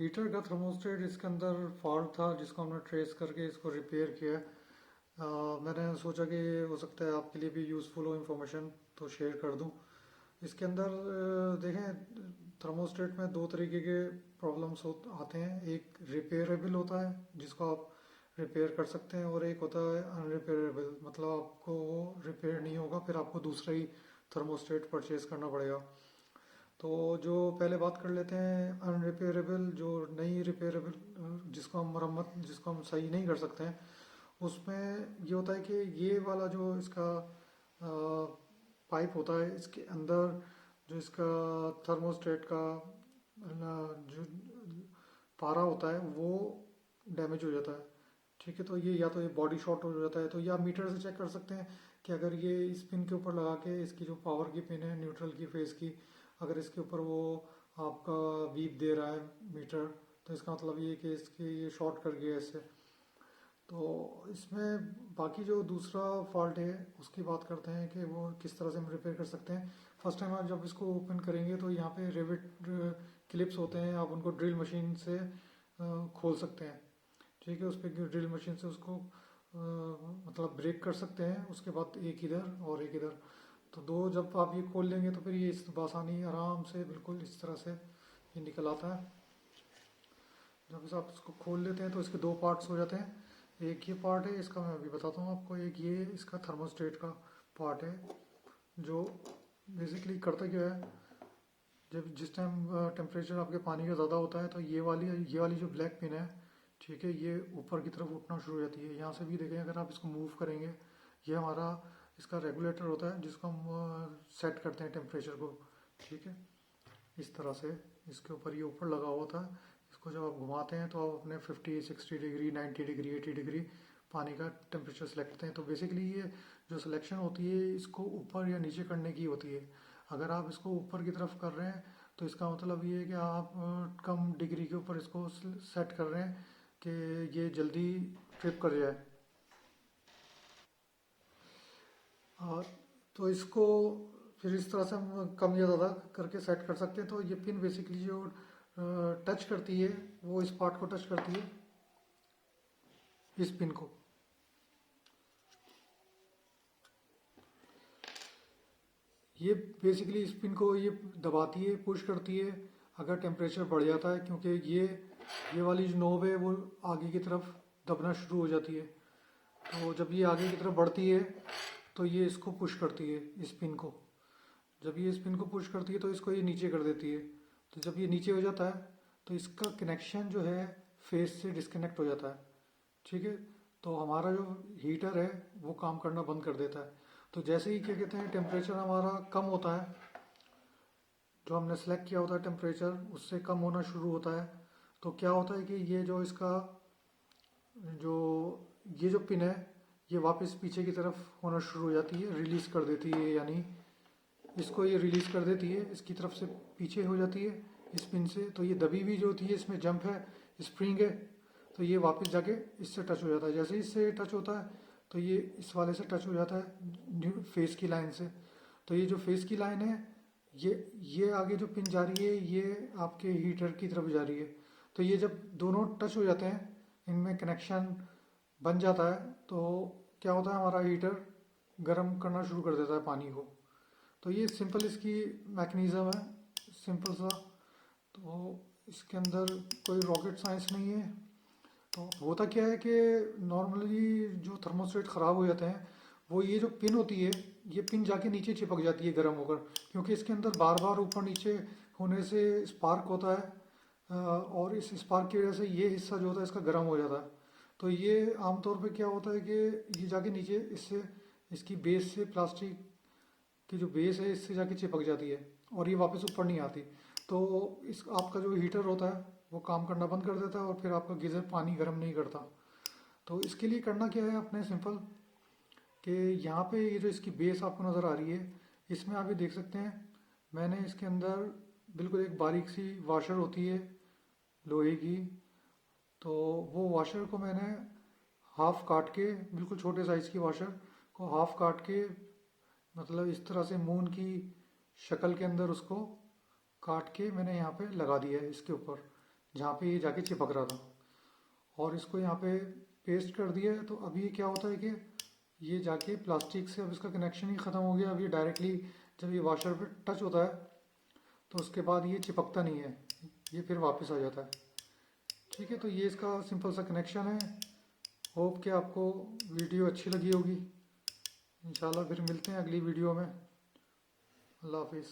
Heater का thermostat इसके अंदर फॉल्ट था जिसको हमने ट्रेस करके इसको रिपेयर किया है। मैंने सोचा कि हो सकता है आपके लिए भी यूज़फुल हो इन्फॉर्मेशन, तो शेयर कर दूं। इसके अंदर देखें, थर्मोस्टेट में दो तरीके के प्रॉब्लम्स आते हैं। एक रिपेयरेबल होता है जिसको आप रिपेयर कर सकते हैं, और एक होता है अनरिपेयरेबल, मतलब आपको वो रिपेयर नहीं होगा, फिर आपको दूसरा ही थर्मोस्टेट परचेज करना पड़ेगा। तो जो पहले बात कर लेते हैं अनरिपेयरेबल, जो नहीं रिपेयरेबल, जिसको हम मरम्मत, जिसको हम सही नहीं कर सकते हैं। उसमें ये होता है कि ये वाला जो इसका पाइप होता है, इसके अंदर जो इसका थर्मोस्टेट का जो पारा होता है वो डैमेज हो जाता है। ठीक है, तो ये या तो ये बॉडी शॉर्ट हो जाता है, तो या मीटर से चेक कर सकते हैं कि अगर ये इस पिन के ऊपर लगा के, इसकी जो पावर की पिन है न्यूट्रल की फेस की, अगर इसके ऊपर वो आपका बीप दे रहा है मीटर, तो इसका मतलब ये कि इसके ये शॉर्ट कर गया इससे। तो इसमें बाकी जो दूसरा फॉल्ट है उसकी बात करते हैं कि वो किस तरह से हम रिपेयर कर सकते हैं। फर्स्ट टाइम आप जब इसको ओपन करेंगे तो यहाँ पे रिविट क्लिप्स होते हैं, आप उनको ड्रिल मशीन से खोल सकते हैं। ठीक है, उस पर ड्रिल मशीन से उसको मतलब ब्रेक कर सकते हैं, उसके बाद एक इधर और एक इधर। तो दो जब आप ये खोल लेंगे तो फिर ये इस आसानी आराम से बिल्कुल इस तरह से ये निकल आता है। जब इस आप इसको खोल लेते हैं तो इसके दो पार्ट्स हो जाते हैं। एक ये पार्ट है इसका, मैं अभी बताता हूँ आपको। एक ये इसका थर्मोस्टेट का पार्ट है, जो बेसिकली करता क्या है, जब जिस टाइम टेम्परेचर आपके पानी का ज़्यादा होता है तो ये वाली जो ब्लैक पिन है, ठीक है, ये ऊपर की तरफ उठना शुरू हो जाती है। यहाँ से भी देखें, अगर आप इसको मूव करेंगे, ये हमारा इसका रेगुलेटर होता है जिसको हम सेट करते हैं टेम्परेचर को। ठीक है, इस तरह से इसके ऊपर ये ऊपर लगा हुआ था। इसको जब आप घुमाते हैं तो आप अपने 50 60 डिग्री 90 डिग्री 80 डिग्री पानी का टेम्परेचर सेलेक्ट करते हैं। तो बेसिकली ये जो सिलेक्शन होती है इसको ऊपर या नीचे करने की होती है। अगर आप इसको ऊपर की तरफ कर रहे हैं तो इसका मतलब ये है कि आप कम डिग्री के ऊपर इसको सेट कर रहे हैं कि ये जल्दी ट्रिप कर जाए। और तो इसको फिर इस तरह से हम कम या ज़्यादा करके सेट कर सकते हैं। तो ये पिन बेसिकली जो टच करती है, वो इस पार्ट को टच करती है, इस पिन को। ये बेसिकली इस पिन को ये दबाती है, पुश करती है अगर टेम्परेचर बढ़ जाता है, क्योंकि ये वाली जो नोब है वो आगे की तरफ दबना शुरू हो जाती है। तो जब ये आगे की तरफ बढ़ती है तो ये इसको पुश करती है, इस पिन को। जब ये इस पिन को पुश करती है तो इसको ये नीचे कर देती है। तो जब ये नीचे हो जाता है तो इसका कनेक्शन जो है फेस से डिस्कनेक्ट हो जाता है। ठीक है, तो हमारा जो हीटर है वो काम करना बंद कर देता है। तो जैसे ही क्या कहते हैं टेम्परेचर हमारा कम होता है, जो हमने सेलेक्ट किया होता है टेम्परेचर उससे कम होना शुरू होता है, तो क्या होता है कि ये जो इसका जो ये जो पिन है ये वापस पीछे की तरफ होना शुरू हो जाती है, रिलीज कर देती है, यानी इसको ये रिलीज कर देती है, इसकी तरफ से पीछे हो जाती है इस पिन से। तो ये दबी हुई जो होती है, इसमें जंप है, स्प्रिंग है, तो ये वापस जाके इससे टच हो जाता है। जैसे ही इससे टच होता है तो ये इस वाले से टच हो जाता है फेस की लाइन से। तो ये जो फेस की लाइन है, ये आगे जो पिन जा रही है ये आपके हीटर की तरफ जा रही है। तो ये जब दोनों टच हो जाते हैं, इनमें कनेक्शन बन जाता है, तो क्या होता है हमारा हीटर गर्म करना शुरू कर देता है पानी को। तो ये सिंपल इसकी मैकेनिज़्म है, सिंपल सा। तो इसके अंदर कोई रॉकेट साइंस नहीं है। तो होता क्या है कि नॉर्मली जो थर्मोस्टेट ख़राब हो जाते हैं, वो ये जो पिन होती है, ये पिन जाके नीचे चिपक जाती है गर्म होकर, क्योंकि इसके अंदर बार बार ऊपर नीचे होने से स्पार्क होता है। और इस स्पार्क की वजह से ये हिस्सा जो होता है इसका गर्म हो जाता है। तो ये आमतौर पे क्या होता है कि ये जाके नीचे इससे, इसकी बेस से, प्लास्टिक की जो बेस है इससे जाके चिपक जाती है और ये वापस ऊपर नहीं आती। तो इस आपका जो हीटर होता है वो काम करना बंद कर देता है और फिर आपका गीज़र पानी गर्म नहीं करता। तो इसके लिए करना क्या है अपने, सिंपल, कि यहाँ पे ये जो इसकी बेस आपको नज़र आ रही है, इसमें आप ये देख सकते हैं, मैंने इसके अंदर बिल्कुल एक बारीक सी वाशर होती है लोहे की। तो वो वाशर को मैंने हाफ काट के, बिल्कुल छोटे साइज़ की वाशर को हाफ काट के, मतलब इस तरह से मून की शक्ल के अंदर उसको काट के मैंने यहाँ पे लगा दिया है इसके ऊपर। जहाँ पे ये जाके चिपक रहा था, और इसको यहाँ पे पेस्ट कर दिया है। तो अभी ये क्या होता है कि ये जाके प्लास्टिक से अब इसका कनेक्शन ही ख़त्म हो गया। अब ये डायरेक्टली जब ये वॉशर पे टच होता है तो उसके बाद ये चिपकता नहीं है, ये फिर वापस आ जाता है। ठीक है, तो ये इसका सिंपल सा कनेक्शन है। होप कि आपको वीडियो अच्छी लगी होगी। इंशाल्लाह फिर मिलते हैं अगली वीडियो में। अल्लाह हाफिज़।